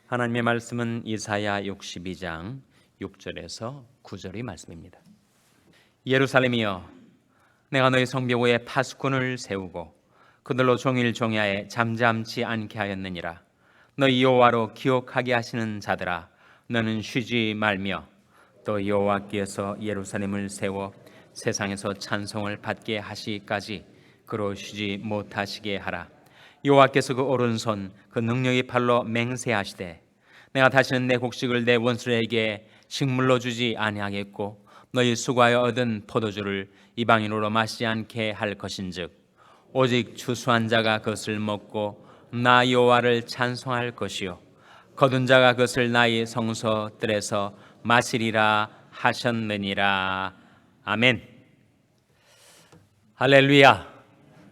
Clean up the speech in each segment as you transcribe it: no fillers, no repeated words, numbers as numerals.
하나님의 말씀은 이사야 62장 6절에서 9절의 말씀입니다. 예루살렘이여, 내가 너희 성벽 위에 파수꾼을 세우고 그들로 종일 종야에 잠잠치 않게 하였느니라. 너희 여호와로 기억하게 하시는 자들아, 너는 쉬지 말며 또 여호와께서 예루살렘을 세워 세상에서 찬송을 받게 하시기까지 그로 쉬지 못하시게 하라. 여호와께서 그 오른손 그 능력의 팔로 맹세하시되 내가 다시는 내 곡식을 내 원수에게 식물로 주지 아니하겠고 너희 수고하여 얻은 포도주를 이방인으로 마시지 않게 할 것인즉 오직 추수한 자가 그것을 먹고 나 여호와를 찬송할 것이요 거둔 자가 그것을 나의 성소들에서 마시리라 하셨느니라. 아멘. 할렐루야.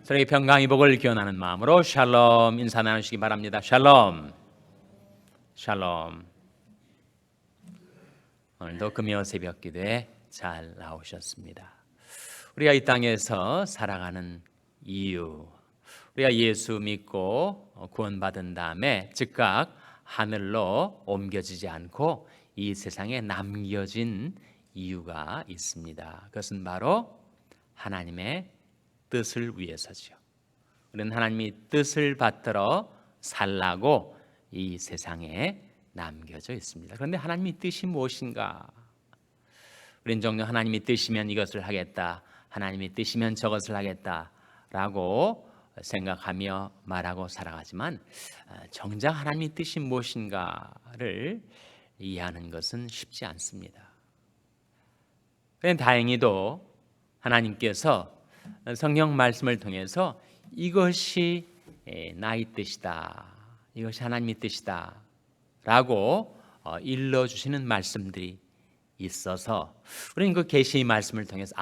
저에게 평강의 복을 기원하는 마음으로 샬롬 인사 나누시기 바랍니다. 샬롬. 샬롬. 오늘도 금요 새벽 기도에 잘 나오셨습니다. 우리가 이 땅에서 살아가는 이유, 우리가 예수 믿고 구원받은 다음에 즉각 하늘로 옮겨지지 않고 이 세상에 남겨진 이유가 있습니다. 그것은 바로 하나님의 뜻을 위해서지요. 우리는 하나님의 뜻을 받들어 살라고 이 세상에 남겨져 있습니다. 그런데 하나님의 뜻이 무엇인가? 우리는 종종 하나님의 뜻이면 이것을 하겠다, 하나님의 뜻이면 저것을 하겠다라고 생각하며 말하고 살아가지만 정작 하나님의 뜻이 무엇인가를 이해하는 것은 쉽지 않습니다. 그런데 다행히도 하나님께서 성경 말씀을 통해서 이것이 나의 뜻이다, 이것이 하나님의 뜻이다 라고 일러주시는 말씀들이 있어서 우리는 그 계시의 말씀을 통해서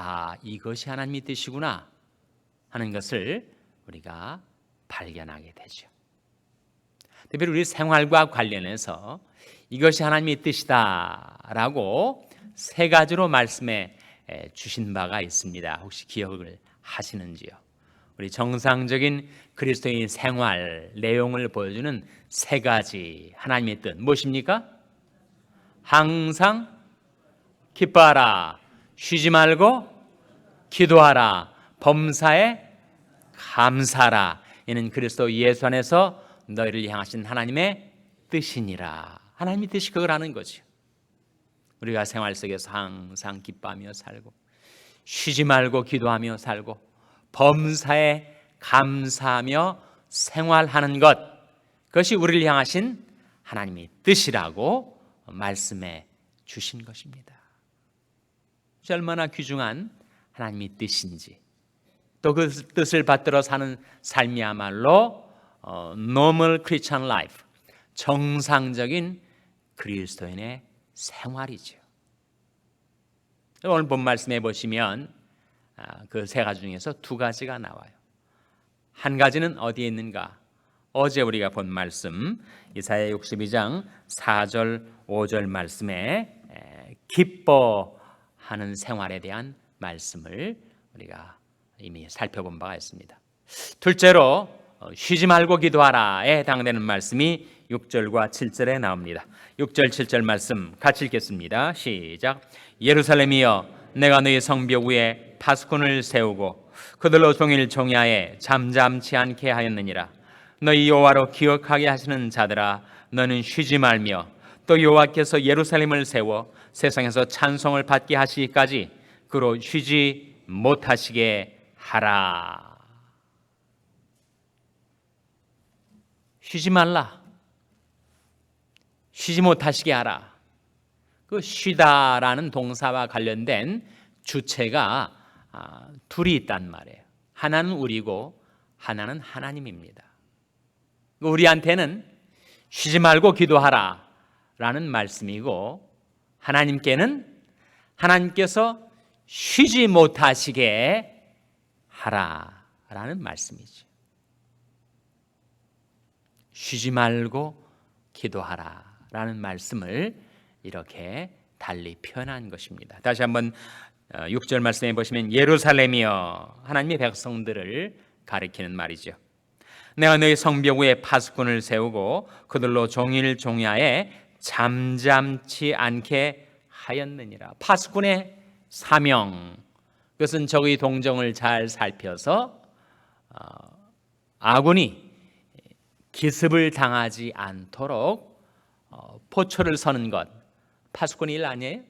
이것이 하나님의 뜻이구나 하는 것을 우리가 발견하게 되죠. 특별히 우리 생활과 관련해서 이것이 하나님의 뜻이다 라고 세 가지로 말씀해 주신 바가 있습니다. 혹시 기억을 하시는지요? 우리 정상적인 그리스도인 생활 내용을 보여주는 세 가지 하나님의 뜻 무엇입니까? 항상 기뻐하라, 쉬지 말고 기도하라, 범사에 감사하라. 이는 그리스도 예수 안에서 너희를 향하신 하나님의 뜻이니라. 하나님의 뜻이 그거라는 거죠. 우리가 생활 속에서 항상 기뻐하며 살고 쉬지 말고 기도하며 살고 범사에 감사하며 생활하는 것, 그것이 우리를 향하신 하나님의 뜻이라고 말씀해 주신 것입니다. 얼마나 귀중한 하나님의 뜻인지, 또 그 뜻을 받들어 사는 삶이야말로 normal Christian life, 정상적인 그리스도인의 생활이죠. 오늘 본 말씀해 보시면 그 세 가지 중에서 두 가지가 나와요. 한 가지는 어디에 있는가? 어제 우리가 본 말씀 이사야 62장 4절 5절 말씀에 기뻐하는 생활에 대한 말씀을 우리가 이미 살펴본 바가 있습니다. 둘째로 쉬지 말고 기도하라에 해당되는 말씀이 6절과 7절에 나옵니다. 6절 7절 말씀 같이 읽겠습니다. 시작. 예루살렘이여, 내가 너희 성벽 위에 파수꾼을 세우고 그들로 종일 종야에 잠잠치 않게 하였느니라. 너희 여호와로 기억하게 하시는 자들아, 너는 쉬지 말며 또 여호와께서 예루살렘을 세워 세상에서 찬송을 받게 하시기까지 그로 쉬지 못하시게 하라. 쉬지 말라, 쉬지 못하시게 하라. 그 쉬다라는 동사와 관련된 주체가 둘이 있단 말이에요. 하나는 우리고 하나는 하나님입니다. 우리한테는 쉬지 말고 기도하라 라는 말씀이고, 하나님께는 하나님께서 쉬지 못하시게 하라 라는 말씀이죠. 쉬지 말고 기도하라 라는 말씀을 이렇게 달리 표현한 것입니다. 다시 한번 6절 말씀해 보시면 예루살렘이여, 하나님의 백성들을 가리키는 말이죠. 내가 너희 성벽 위에 파수꾼을 세우고 그들로 종일 종야에 잠잠치 않게 하였느니라. 파수꾼의 사명, 그것은 적의 동정을 잘 살펴서 아군이 기습을 당하지 않도록 포초를 서는 것, 파수꾼 일 아니에요?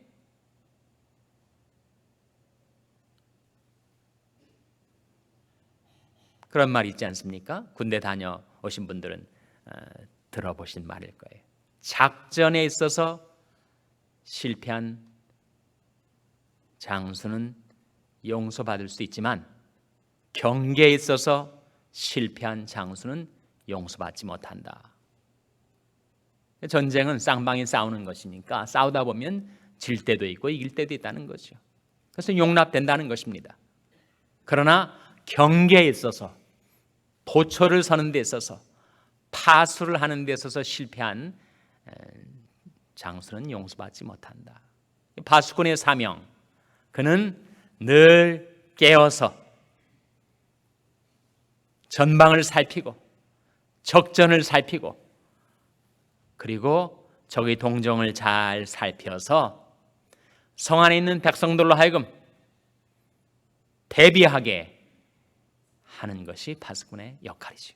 그런 말 있지 않습니까? 군대 다녀오신 분들은 들어보신 말일 거예요. 작전에 있어서 실패한 장수는 용서받을 수 있지만 경계에 있어서 실패한 장수는 용서받지 못한다. 전쟁은 쌍방이 싸우는 것이니까 싸우다 보면 질 때도 있고 이길 때도 있다는 거죠. 그래서 용납된다는 것입니다. 그러나 경계에 있어서, 보초를 서는 데 있어서, 파수를 하는 데 있어서 실패한 장수는 용서받지 못한다. 파수꾼의 사명, 그는 늘 깨어서 전방을 살피고 적전을 살피고 그리고 적의 동정을 잘 살펴서 성 안에 있는 백성들로 하여금 대비하게 하는 것이 파수꾼의 역할이죠.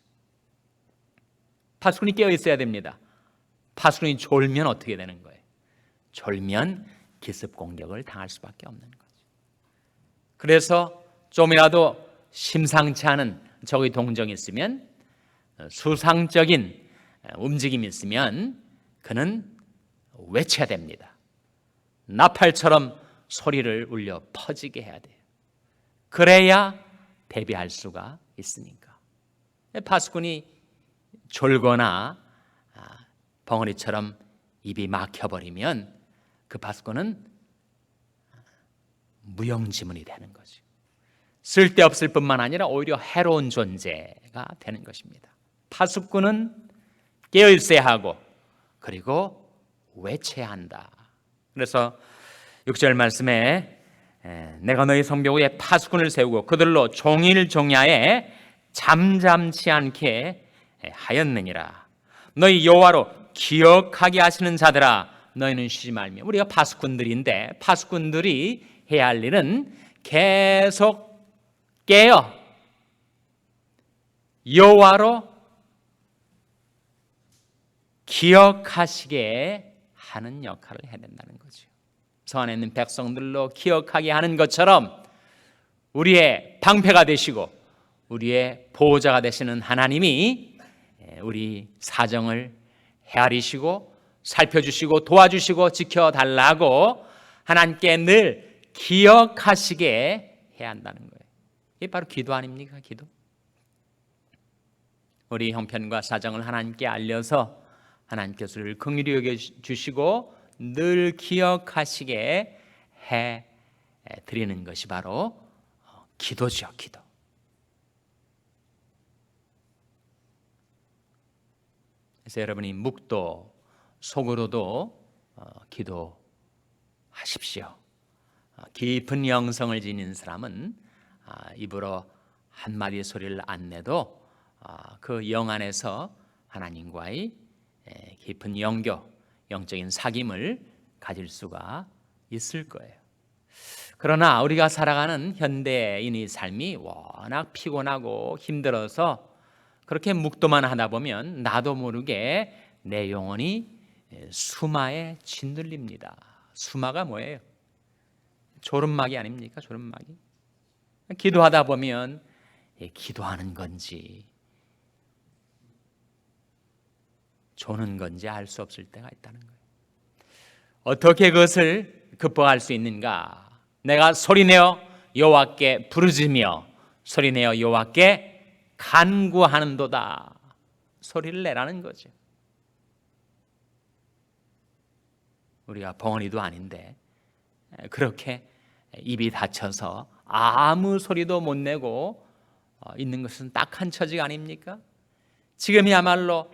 파수꾼이 깨어 있어야 됩니다. 파수꾼이 졸면 어떻게 되는 거예요? 졸면 기습 공격을 당할 수밖에 없는 거죠. 그래서 좀이라도 심상치 않은 적의 동정이 있으면, 수상적인 움직임이 있으면 그는 외쳐야 됩니다. 나팔처럼 소리를 울려 퍼지게 해야 돼요. 그래야 대비할 수가 있으니까. 파수꾼이 졸거나 벙어리처럼 입이 막혀버리면 그 파수꾼은 무용지물이 되는 거죠. 쓸데없을 뿐만 아니라 오히려 해로운 존재가 되는 것입니다. 파수꾼은 깨어 있어야 하고 그리고 외쳐야 한다. 그래서 6절 말씀에 내가 너희 성벽 위에 파수꾼을 세우고 그들로 종일 종야에 잠잠치 않게 하였느니라. 너희 여호와로 기억하게 하시는 자들아, 너희는 쉬지 말며. 우리가 파수꾼들인데 파수꾼들이 해야 할 일은 계속 깨어 여호와로 기억하시게 하는 역할을 해야 된다는 거죠. 성 안에 있는 백성들로 기억하게 하는 것처럼 우리의 방패가 되시고 우리의 보호자가 되시는 하나님이 우리 사정을 헤아리시고 살펴주시고 도와주시고 지켜달라고 하나님께 늘 기억하시게 해야 한다는 거예요. 이게 바로 기도 아닙니까? 기도. 우리 형편과 사정을 하나님께 알려서 하나님께서 늘 긍휼히 여겨주시고 늘 기억하시게 해 드리는 것이 바로 기도죠. 기도. 그래서 여러분이 묵도 속으로도 기도하십시오. 깊은 영성을 지닌 사람은 입으로 한마디의 소리를 안 내도 그 영 안에서 하나님과의 깊은 영교, 영적인 사귐을 가질 수가 있을 거예요. 그러나 우리가 살아가는 현대인의 삶이 워낙 피곤하고 힘들어서 그렇게 묵도만 하다 보면 나도 모르게 내 영혼이 수마에 짓눌립니다. 수마가 뭐예요? 조름막이 아닙니까? 조름막이. 기도하다 보면 기도하는 건지 조는 건지 알 수 없을 때가 있다는 거예요. 어떻게 그것을 극복할 수 있는가? 내가 소리내어 여호와께 부르짖으며 소리내어 여호와께 간구하는도다. 소리를 내라는 거죠. 우리가 벙어리도 아닌데 그렇게 입이 닫혀서 아무 소리도 못 내고 있는 것은 딱한 처지가 아닙니까? 지금이야말로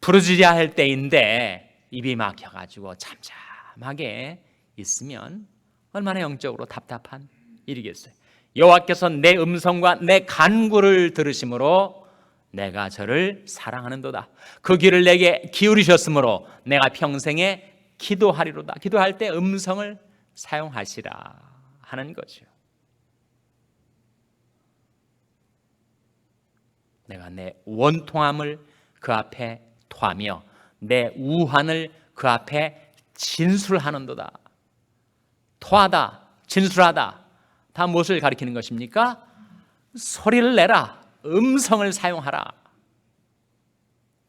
부르짖어야 할 때인데 입이 막혀가지고 잠잠하게 있으면 얼마나 영적으로 답답한 일이겠어요. 여호와께서 내 음성과 내 간구를 들으심으로 내가 저를 사랑하는도다. 그 귀를 내게 기울이셨으므로 내가 평생에 기도하리로다. 기도할 때 음성을 사용하시라 하는 거죠. 내가 내 원통함을 그 앞에 토하며 내 우환을 그 앞에 진술하는도다. 토하다, 진술하다, 다 무엇을 가리키는 것입니까? 소리를 내라, 음성을 사용하라.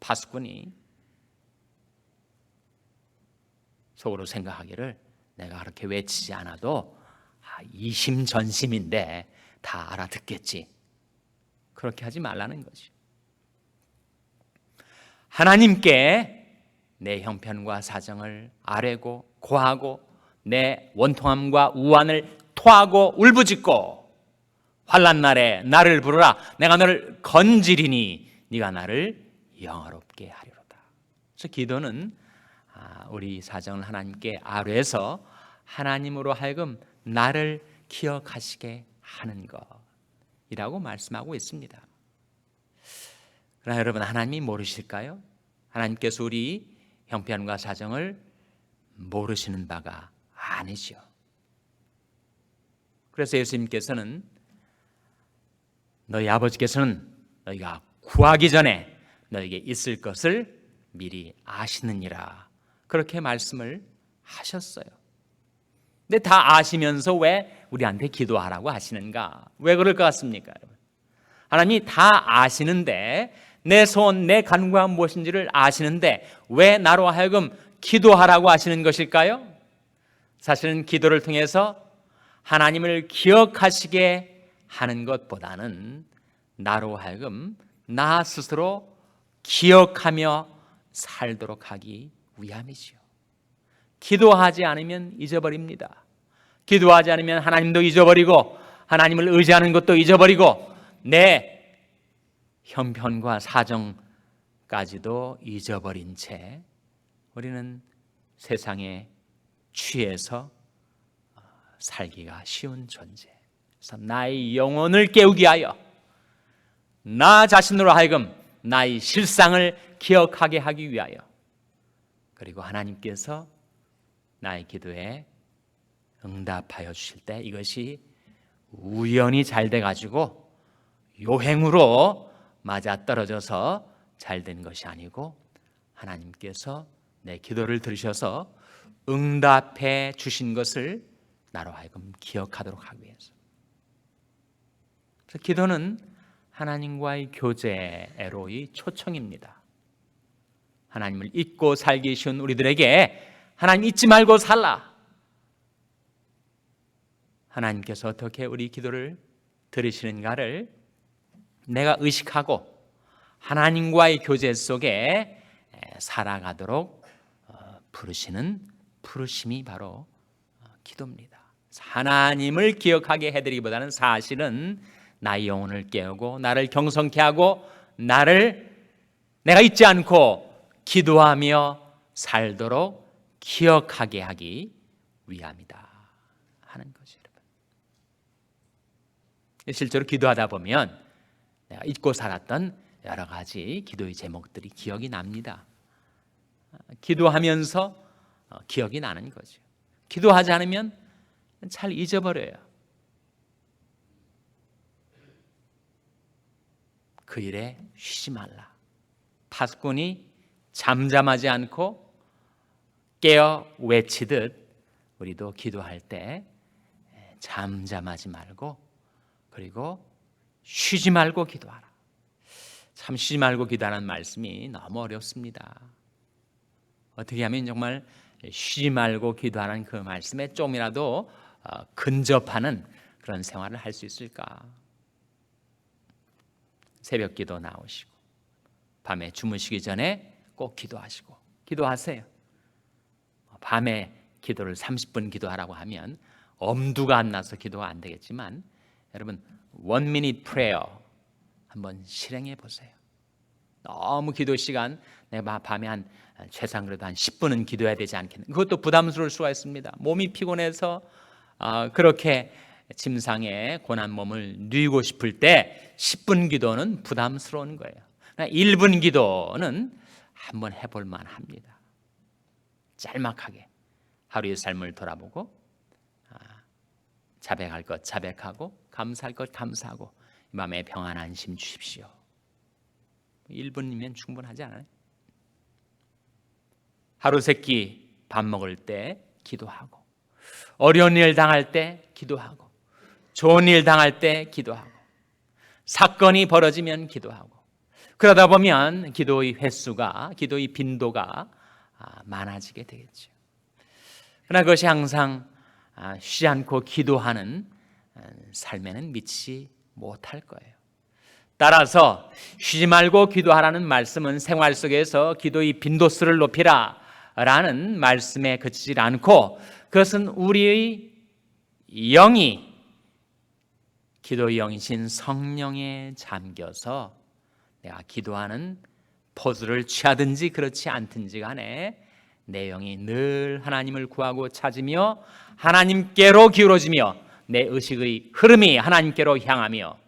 파수꾼이 속으로 생각하기를 내가 그렇게 외치지 않아도 이심전심인데 다 알아듣겠지. 그렇게 하지 말라는 거죠. 하나님께 내 형편과 사정을 아뢰고 고하고 내 원통함과 우환을 토하고 울부짖고 환난 날에 나를 부르라. 내가 너를 건지리니 네가 나를 영화롭게 하리로다. 그래서 기도는 우리 사정을 하나님께 아뢰서 하나님으로 하여금 나를 기억하시게 하는 것이라고 말씀하고 있습니다. 그러나 여러분, 하나님이 모르실까요? 하나님께서 우리 형편과 사정을 모르시는 바가 아니죠. 그래서 예수님께서는 너희 아버지께서는 너희가 구하기 전에 너희에게 있을 것을 미리 아시느니라, 그렇게 말씀을 하셨어요. 근데 다 아시면서 왜 우리한테 기도하라고 하시는가? 왜 그럴 것 같습니까? 하나님이 다 아시는데, 내 소원, 내 간구가 무엇인지를 아시는데 왜 나로 하여금 기도하라고 하시는 것일까요? 사실은 기도를 통해서 하나님을 기억하시게 하는 것보다는 나로 하여금 나 스스로 기억하며 살도록 하기 위함이지요. 기도하지 않으면 잊어버립니다. 기도하지 않으면 하나님도 잊어버리고 하나님을 의지하는 것도 잊어버리고 내 형편과 사정까지도 잊어버린 채 우리는 세상에 취해서 살기가 쉬운 존재. 그래서 나의 영혼을 깨우기 위하여 나 자신으로 하여금 나의 실상을 기억하게 하기 위하여, 그리고 하나님께서 나의 기도에 응답하여 주실 때 이것이 우연히 잘 돼가지고 요행으로 맞아떨어져서 잘 된 것이 아니고 하나님께서 내 기도를 들으셔서 응답해 주신 것을 나로 하여금 기억하도록 하기 위해서. 그래서 기도는 하나님과의 교제로의 초청입니다. 하나님을 잊고 살기 쉬운 우리들에게 하나님 잊지 말고 살라. 하나님께서 어떻게 우리 기도를 들으시는가를 내가 의식하고 하나님과의 교제 속에 살아가도록 부르시는 부르심이 바로 기도입니다. 하나님을 기억하게 해드리기보다는 사실은 나의 영혼을 깨우고 나를 경성케 하고 나를 내가 잊지 않고 기도하며 살도록 기억하게 하기 위함이다 하는 거죠. 여러분, 실제로 기도하다 보면 내가 잊고 살았던 여러 가지 기도의 제목들이 기억이 납니다. 기도하면서 기억이 나는 거죠. 기도하지 않으면 잘 잊어버려요. 그 일에 쉬지 말라. 파수꾼이 잠잠하지 않고 깨어 외치듯 우리도 기도할 때 잠잠하지 말고, 그리고 쉬지 말고 기도하라. 참 쉬지 말고 기도하는 말씀이 너무 어렵습니다. 어떻게 하면 정말 쉬지 말고 기도하는 그 말씀에 좀이라도 근접하는 그런 생활을 할 수 있을까? 새벽 기도 나오시고 밤에 주무시기 전에 꼭 기도하시고, 기도하세요. 밤에 기도를 30분 기도하라고 하면 엄두가 안 나서 기도가 안 되겠지만, 여러분, 1 minute prayer 한번 실행해 보세요. 너무 기도 시간, 내가 밤에 한 최소한 그래도 한 10분은 기도해야 되지 않겠나? 그것도 부담스러울 수가 있습니다. 몸이 피곤해서 그렇게 침상에 고난 몸을 누이고 싶을 때 10분 기도는 부담스러운 거예요. 1분 기도는 한번 해볼 만합니다. 짤막하게 하루의 삶을 돌아보고 자백할 것 자백하고 감사할 것 감사하고 마음에 평안 안심 주십시오. 1분이면 충분하지 않아요? 하루 세끼 밥 먹을 때 기도하고, 어려운 일 당할 때 기도하고, 좋은 일 당할 때 기도하고, 사건이 벌어지면 기도하고, 그러다 보면 기도의 횟수가, 기도의 빈도가 많아지게 되겠죠. 그러나 그것이 항상 쉬지 않고 기도하는 삶에는 미치지 못할 거예요. 따라서 쉬지 말고 기도하라는 말씀은 생활 속에서 기도의 빈도수를 높이라 라는 말씀에 그치지 않고, 그것은 우리의 영이 기도의 영이신 성령에 잠겨서 내가 기도하는 포즈를 취하든지 그렇지 않든지 간에 내 영이 늘 하나님을 구하고 찾으며 하나님께로 기울어지며 내 의식의 흐름이 하나님께로 향하며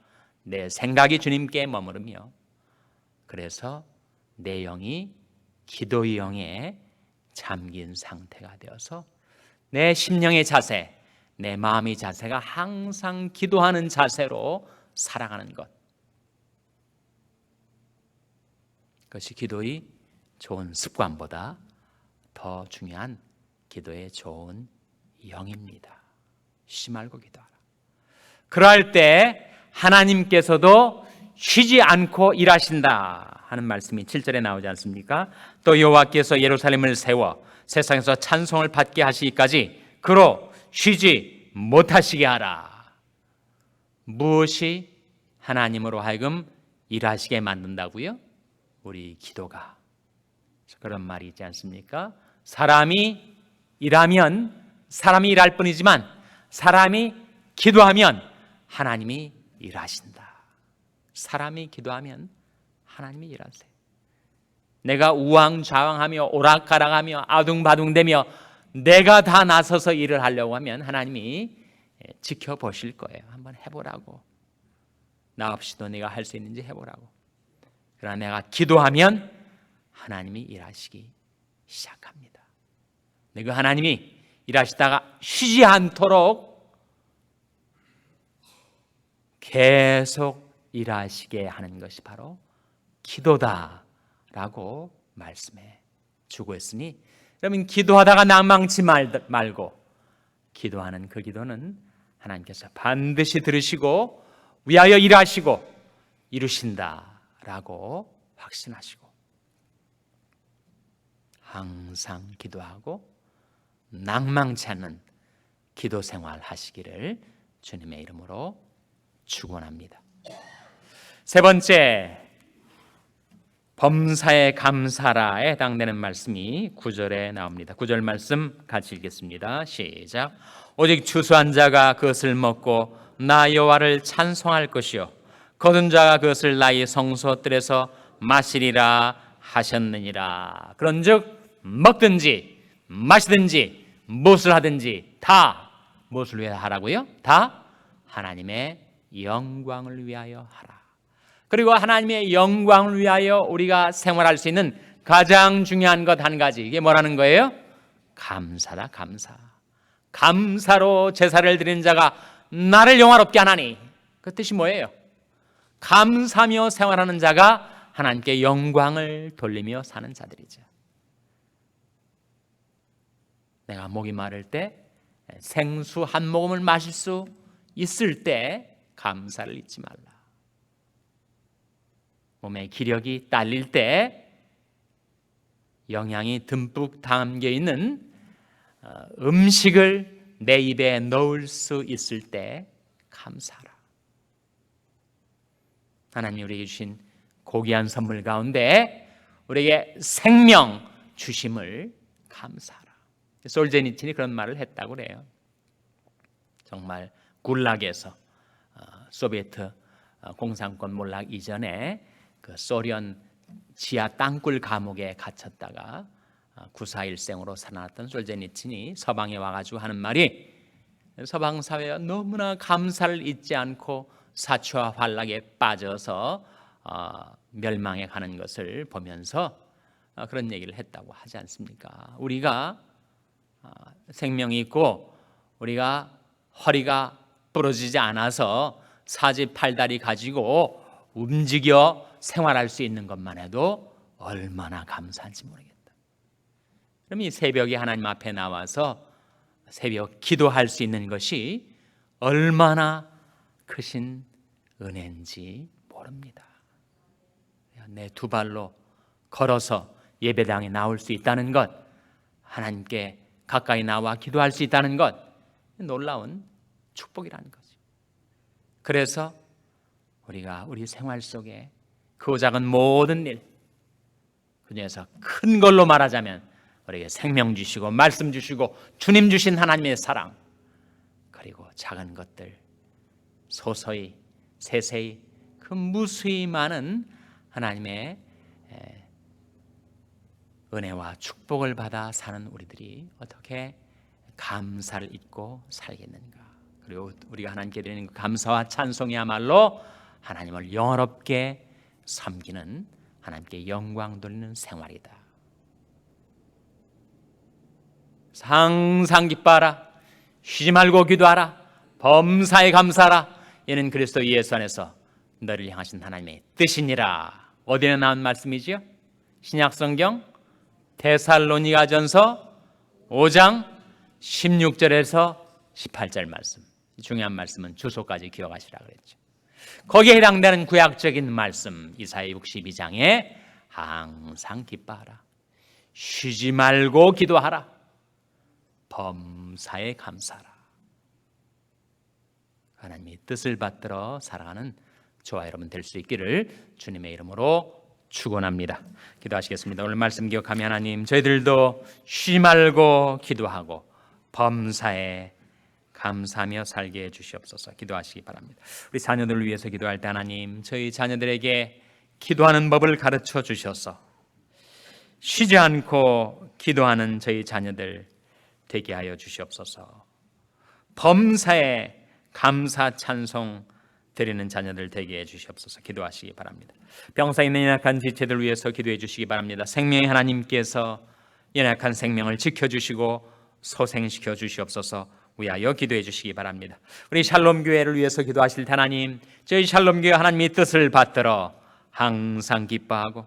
내 생각이 주님께 머무르며, 그래서 내 영이 기도의 영에 잠긴 상태가 되어서 내 심령의 자세, 내 마음의 자세가 항상 기도하는 자세로 살아가는 것, 그것이 기도의 좋은 습관보다 더 중요한 기도의 좋은 영입니다. 쉬지 말고 기도하라. 그럴 때 하나님께서도 쉬지 않고 일하신다 하는 말씀이 7절에 나오지 않습니까? 또 여호와께서 예루살렘을 세워 세상에서 찬송을 받게 하시기까지 그로 쉬지 못하시게 하라. 무엇이 하나님으로 하여금 일하시게 만든다고요? 우리 기도가. 그런 말이 있지 않습니까? 사람이 일하면 사람이 일할 뿐이지만 사람이 기도하면 하나님이 일하신다. 사람이 기도하면 하나님이 일하세요. 내가 우왕좌왕하며 오락가락하며 아둥바둥대며 내가 다 나서서 일을 하려고 하면 하나님이 지켜보실 거예요. 한번 해보라고. 나 없이도 내가 할 수 있는지 해보라고. 그러나 내가 기도하면 하나님이 일하시기 시작합니다. 그 하나님이 일하시다가 쉬지 않도록 계속 일하시게 하는 것이 바로 기도다라고 말씀해 주고 있으니, 여러분 기도하다가 낭망치 말고 기도하는 그 기도는 하나님께서 반드시 들으시고 위하여 일하시고 이루신다라고 확신하시고 항상 기도하고 낭망치 않는 기도 생활 하시기를 주님의 이름으로 축원합니다. 세 번째, 범사에 감사라에 해당되는 말씀이 9절에 나옵니다. 9절 말씀 같이 읽겠습니다. 시작. 오직 추수한 자가 그것을 먹고 나 여호와를 찬송할 것이요 거둔 자가 그것을 나의 성소들에서 마시리라 하셨느니라. 그런즉 먹든지 마시든지 무엇을 하든지 다 무엇을 위하여 하라고요? 다 하나님의 영광을 위하여 하라. 그리고 하나님의 영광을 위하여 우리가 생활할 수 있는 가장 중요한 것 한 가지, 이게 뭐라는 거예요? 감사다. 감사. 감사로 제사를 드리는 자가 나를 영화롭게 하나니, 그 뜻이 뭐예요? 감사하며 생활하는 자가 하나님께 영광을 돌리며 사는 자들이죠. 내가 목이 마를 때 생수 한 모금을 마실 수 있을 때 감사를 잊지 말라. 몸에 기력이 딸릴 때, 영양이 듬뿍 담겨 있는 음식을 내 입에 넣을 수 있을 때 감사하라. 하나님이 우리에게 주신 고귀한 선물 가운데 우리에게 생명 주심을 감사하라. 솔제니친이 그런 말을 했다고 그래요. 정말 굴락에서 소비에트 공산권 몰락 이전에 그 소련 지하 땅굴 감옥에 갇혔다가 구사일생으로 살아났던 솔제니친이 서방에 와가지고 하는 말이, 서방 사회가 너무나 감사를 잊지 않고 사치와 환락에 빠져서 멸망해 가는 것을 보면서 그런 얘기를 했다고 하지 않습니까? 우리가 생명이 있고 우리가 허리가 부러지지 않아서 사지팔다리 가지고 움직여 생활할 수 있는 것만 해도 얼마나 감사한지 모르겠다. 그럼 이 새벽에 하나님 앞에 나와서 새벽 기도할 수 있는 것이 얼마나 크신 은혜인지 모릅니다. 내 두 발로 걸어서 예배당에 나올 수 있다는 것, 하나님께 가까이 나와 기도할 수 있다는 것, 놀라운 축복이라는 거죠. 그래서 우리가 우리 생활 속에 크고 작은 모든 일, 그중에서 큰 걸로 말하자면 우리에게 생명 주시고 말씀 주시고 주님 주신 하나님의 사랑, 그리고 작은 것들 소소히 세세히 그 무수히 많은 하나님의 은혜와 축복을 받아 사는 우리들이 어떻게 감사를 잊고 살겠는가. 그리고 우리가 하나님께 드리는 그 감사와 찬송이야말로 하나님을 영원롭게 섬기는, 하나님께 영광 돌리는 생활이다. 항상 기뻐하라, 쉬지 말고 기도하라, 범사에 감사하라. 이는 그리스도 예수 안에서 너를 향하신 하나님의 뜻이니라. 어디에 나온 말씀이지요? 신약성경 데살로니가전서 5장 16절에서 18절 말씀. 중요한 말씀은 주소까지 기억하시라 그랬죠. 거기에 해당되는 구약적인 말씀, 이사야 62장에 항상 기뻐하라, 쉬지 말고 기도하라, 범사에 감사하라. 하나님의 뜻을 받들어 살아가는 저와 여러분 될 수 있기를 주님의 이름으로 축원합니다. 기도하시겠습니다. 오늘 말씀 기억하며 하나님, 저희들도 쉬지 말고 기도하고 범사에 감사하며 살게 해주시옵소서. 기도하시기 바랍니다. 우리 자녀들을 위해서 기도할 때 하나님, 저희 자녀들에게 기도하는 법을 가르쳐 주셔서 쉬지 않고 기도하는 저희 자녀들 되게 하여 주시옵소서. 범사에 감사 찬송 드리는 자녀들 되게 해주시옵소서. 기도하시기 바랍니다. 병사에 있는 연약한 지체들 위해서 기도해 주시기 바랍니다. 생명의 하나님께서 연약한 생명을 지켜주시고 소생시켜 주시옵소서. 위하여 기도해 주시기 바랍니다. 우리 샬롬 교회를 위해서 기도하실 때 하나님, 저희 샬롬 교회 하나님의 뜻을 받들어 항상 기뻐하고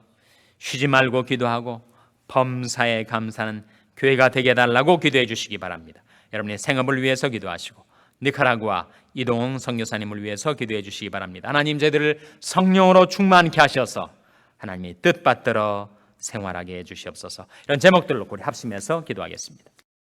쉬지 말고 기도하고 범사에 감사하는 교회가 되게 해달라고 기도해 주시기 바랍니다. 여러분의 생업을 위해서 기도하시고 니카라구아 이동웅 선교사님을 위해서 기도해 주시기 바랍니다. 하나님, 저희들을 성령으로 충만케 하셔서 하나님의 뜻 받들어 생활하게 해 주시옵소서. 이런 제목들로 우리 합심해서 기도하겠습니다.